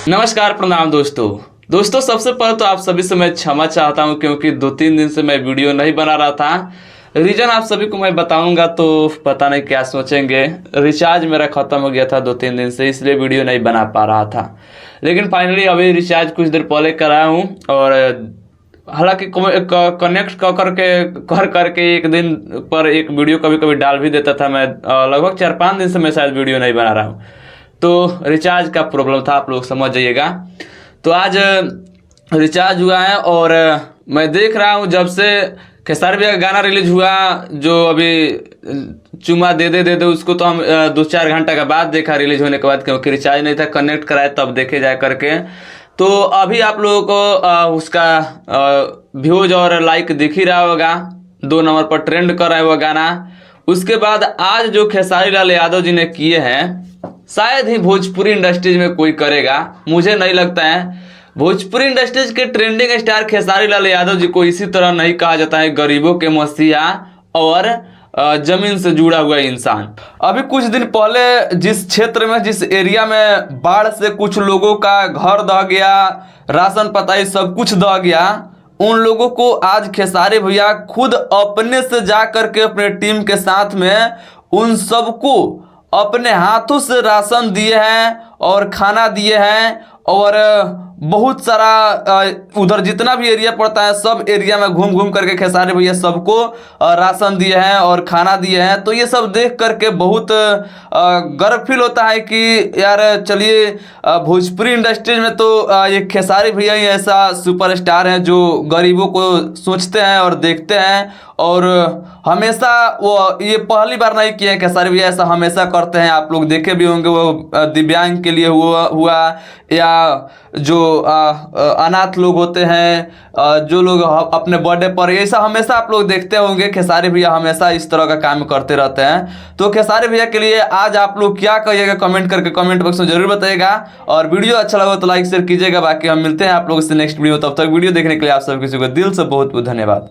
नमस्कार, प्रणाम दोस्तों सबसे पहले तो आप सभी से मैं क्षमा चाहता हूं क्योंकि 2-3 दिन से मैं वीडियो नहीं बना रहा था। रीज़न आप सभी को मैं बताऊंगा तो पता नहीं क्या सोचेंगे। रिचार्ज मेरा ख़त्म हो गया था 2-3 दिन से, इसलिए वीडियो नहीं बना पा रहा था। लेकिन फाइनली अभी रिचार्ज कुछ देर पहले कराया हूँ और हालांकि कनेक्ट कर करके एक दिन पर एक वीडियो कभी कभी डाल भी देता था मैं। लगभग 4-5 दिन से मैं शायद वीडियो नहीं बना रहा हूँ, तो रिचार्ज का प्रॉब्लम था, आप लोग समझ जाइएगा। तो आज रिचार्ज हुआ है और मैं देख रहा हूँ जब से खेसारी भैया का गाना रिलीज हुआ, जो अभी चुमा दे दे उसको तो हम 2-4 घंटा के बाद देखा रिलीज होने के बाद, क्योंकि रिचार्ज नहीं था, कनेक्ट कराए तब देखे जाए करके। तो अभी आप लोगों को उसका व्यूज और लाइक दिख ही रहा होगा, 2 नंबर पर ट्रेंड कर रहा है वो गाना। उसके बाद आज जो खेसारी लाल यादव जी ने किए हैं, शायद ही भोजपुरी इंडस्ट्रीज में कोई करेगा, मुझे नहीं लगता है। भोजपुरी इंडस्ट्रीज के ट्रेंडिंग स्टार खेसारी लाल यादव जी को इसी तरह नहीं कहा जाता है गरीबों के मसीहा और जमीन से जुड़ा हुआ इंसान। अभी कुछ दिन पहले जिस क्षेत्र में, जिस एरिया में बाढ़ से कुछ लोगों का घर दह गया, राशन पताई सब कुछ दह गया, उन लोगों को आज खेसारी भैया खुद अपने से जा करके अपने टीम के साथ में उन सबको अपने हाथों से राशन दिए हैं और खाना दिए हैं। और बहुत सारा उधर जितना भी एरिया पड़ता है सब एरिया में घूम घूम करके खेसारी भैया सबको राशन दिए हैं और खाना दिए हैं। तो ये सब देख करके बहुत गर्व फील होता है कि यार चलिए, भोजपुरी इंडस्ट्री में तो ये खेसारी भैया ही ऐसा सुपरस्टार हैं जो गरीबों को सोचते हैं और देखते हैं। और हमेशा वो ये पहली बार नहीं किए हैं, खेसारी भैया ऐसा हमेशा करते हैं। आप लोग देखे भी होंगे, वो दिव्यांग के लिए हुआ या जो अनाथ लोग होते हैं, जो लोग अपने बर्थडे पर, ऐसा हमेशा आप लोग देखते होंगे खेसारी भैया हमेशा इस तरह का काम करते रहते हैं। तो खेसारी भैया के लिए आज आप लोग क्या कहिएगा कमेंट करके कमेंट बॉक्स में जरूर बताइएगा। और वीडियो अच्छा लगा तो लाइक शेयर कीजिएगा। बाकी हम मिलते हैं आप लोगों से नेक्स्ट वीडियो, तब तक वीडियो देखने के लिए आप सभी किसी को दिल से बहुत बहुत धन्यवाद।